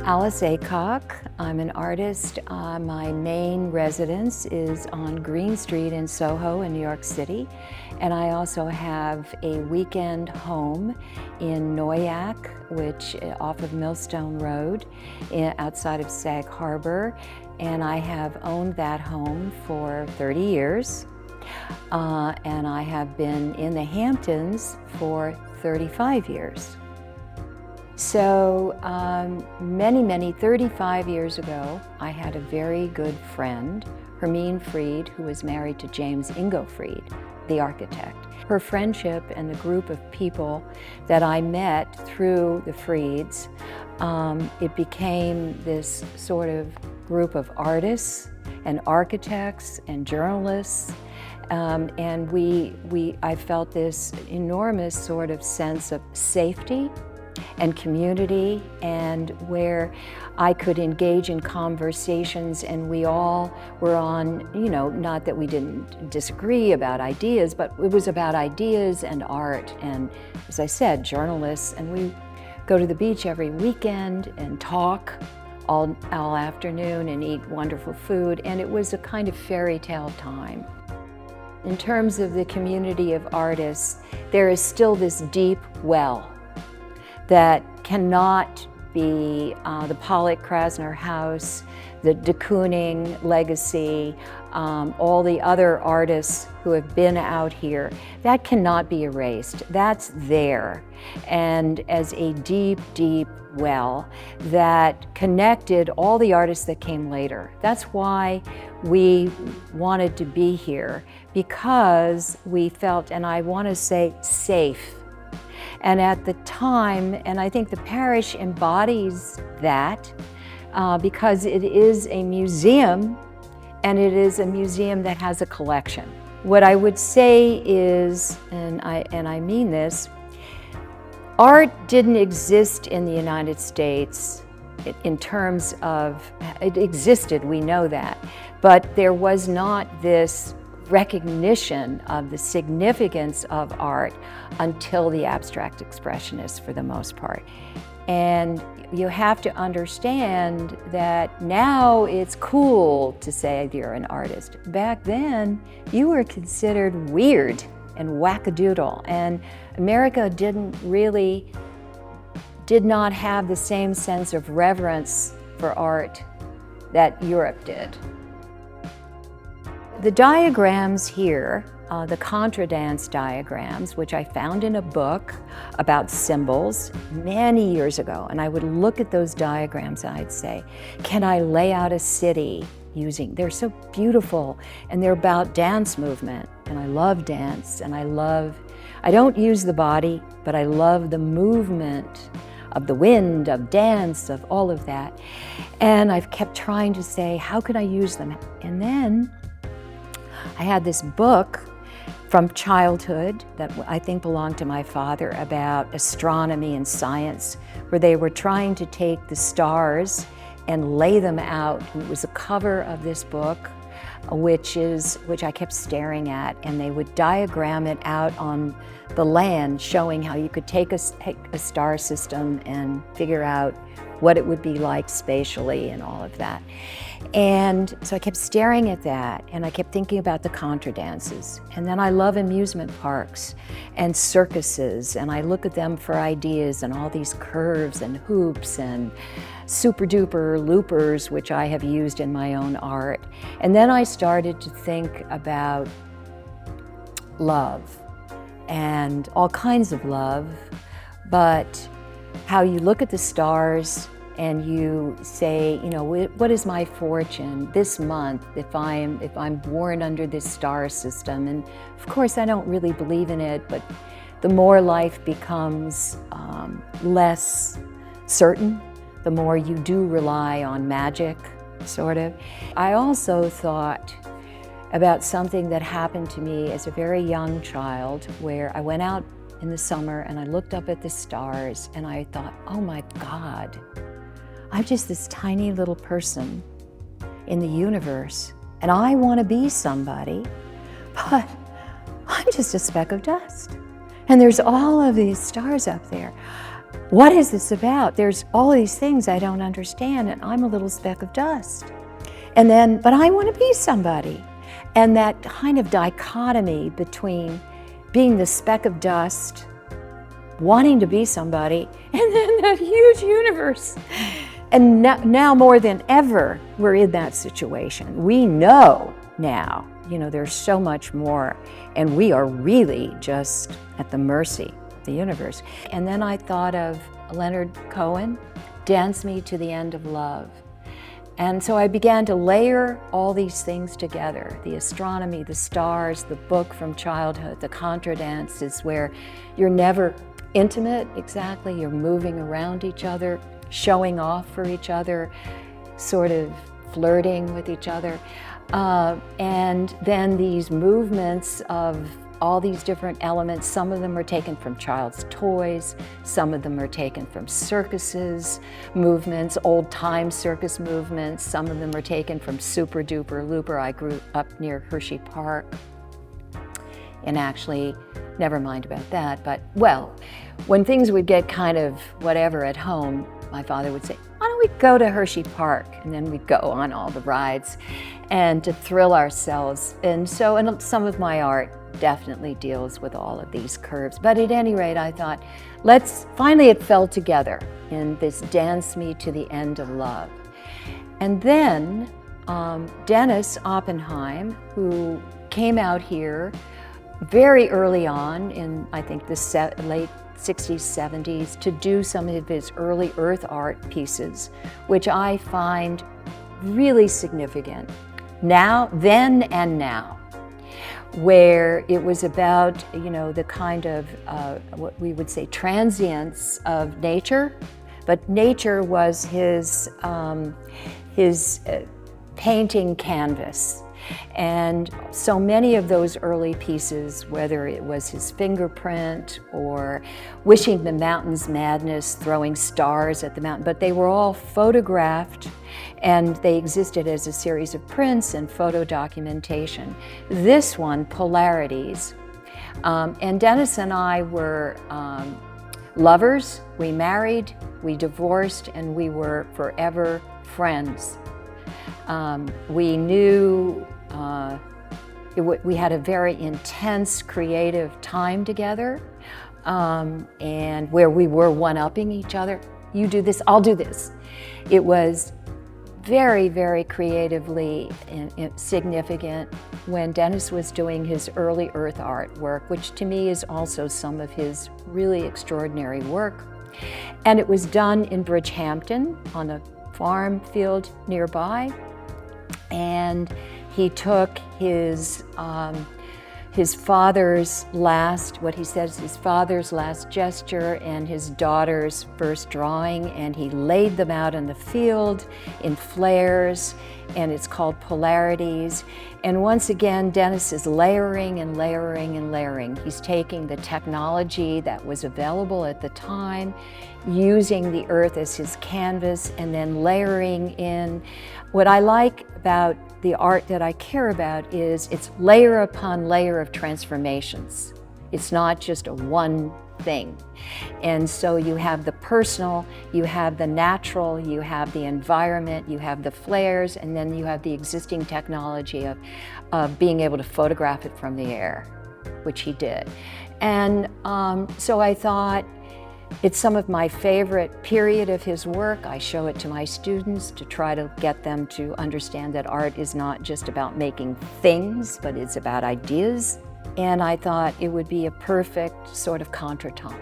Alice Aycock. I'm an artist. My main residence is on Green Street in Soho in New York City. And I also have a weekend home in Noyak, which off of Millstone Road, outside of Sag Harbor. And I have owned that home for 30 years. And I have been in the Hamptons for 35 years. So 35 years ago, I had a very good friend, Hermine Fried, who was married to James Ingo Fried, the architect. Her friendship and the group of people that I met through the Frieds, it became this sort of group of artists and architects and journalists. And I felt this enormous sort of sense of safety and community, and where I could engage in conversations, and we all were on, not that we didn't disagree about ideas, but it was about ideas and art, and as I said, journalists, and we go to the beach every weekend and talk all afternoon and eat wonderful food, and it was a kind of fairy tale time. In terms of the community of artists, there is still this deep well that cannot be the Pollock-Krasner House, the de Kooning legacy, all the other artists who have been out here. That cannot be erased. That's there. And as a deep, deep well that connected all the artists that came later. That's why we wanted to be here, because we felt, and I want to say, safe. And at the time, and I think the Parrish embodies that, because it is a museum, and it is a museum that has a collection. What I would say is, and I mean this, art didn't exist in the United States in terms of, it existed, we know that, but there was not this recognition of the significance of art until the abstract expressionists, for the most part. And you have to understand that now it's cool to say you're an artist. Back then, you were considered weird and wackadoodle, and America did not have the same sense of reverence for art that Europe did. The diagrams here, the contradance diagrams, which I found in a book about symbols many years ago, and I would look at those diagrams and I'd say, can I lay out a city using, they're so beautiful, and they're about dance movement, and I love dance, and I don't use the body, but I love the movement of the wind, of dance, of all of that. And I've kept trying to say, how could I use them? And then I had this book from childhood that I think belonged to my father about astronomy and science, where they were trying to take the stars and lay them out. And it was a cover of this book, which I kept staring at, and they would diagram it out on the land, showing how you could take a star system and figure out what it would be like spatially and all of that. And so I kept staring at that, and I kept thinking about the contradances. And then I love amusement parks and circuses, and I look at them for ideas and all these curves and hoops and super duper loopers, which I have used in my own art. And then I started to think about love, and all kinds of love, but how you look at the stars and you say, what is my fortune this month if I'm born under this star system? And of course, I don't really believe in it, but the more life becomes less certain, the more you do rely on magic, sort of. I also thought about something that happened to me as a very young child, where I went out in the summer and I looked up at the stars and I thought, oh my God, I'm just this tiny little person in the universe, and I want to be somebody, but I'm just a speck of dust. And there's all of these stars up there. what is this about? There's all these things I don't understand, and I'm a little speck of dust. And then, but I want to be somebody. And that kind of dichotomy between being the speck of dust, wanting to be somebody, and then that huge universe. And now more than ever, we're in that situation. We know now, there's so much more, and we are really just at the mercy of the universe. And then I thought of Leonard Cohen, Dance Me to the End of Love. And so I began to layer all these things together, the astronomy, the stars, the book from childhood, the contra dance is where you're never intimate exactly, you're moving around each other, showing off for each other, sort of flirting with each other. And then these movements of all these different elements, some of them are taken from child's toys, some of them are taken from circuses, movements, old-time circus movements, some of them are taken from Super Duper Looper. I grew up near Hershey Park, and actually, never mind about that, but well, when things would get kind of whatever at home, my father would say, why don't we go to Hershey Park? And then we'd go on all the rides and to thrill ourselves. And some of my art definitely deals with all of these curves. But at any rate, I thought, finally it fell together in this Dance Me to the End of Love. And then Dennis Oppenheim, who came out here very early on in, I think, the late 60s, 70s, to do some of his early earth art pieces, which I find really significant then and now, where it was about, the kind of what we would say transience of nature, but nature was his painting canvas. And so many of those early pieces, whether it was his fingerprint or Wishing the Mountains Madness, throwing stars at the mountain, but they were all photographed and they existed as a series of prints and photo documentation. This one, Polarities, and Dennis and I were lovers. We married, we divorced, and we were forever friends. We knew we had a very intense creative time together, and where we were one-upping each other. You do this, I'll do this. It was very, very creatively significant when Dennis was doing his early earth art work, which to me is also some of his really extraordinary work. And it was done in Bridgehampton on a farm field nearby. And he took his father's what he says, his father's last gesture and his daughter's first drawing, and he laid them out in the field in flares, and it's called Polarities. And once again, Dennis is layering and layering and layering. He's taking the technology that was available at the time, using the earth as his canvas, and then layering in. What I like about the art that I care about is it's layer upon layer of transformations. It's not just a one thing. And so you have the personal, you have the natural, you have the environment, you have the flares, and then you have the existing technology of being able to photograph it from the air, which he did. And so I thought, it's some of my favorite period of his work. I show it to my students to try to get them to understand that art is not just about making things, but it's about ideas. And I thought it would be a perfect sort of contretemps.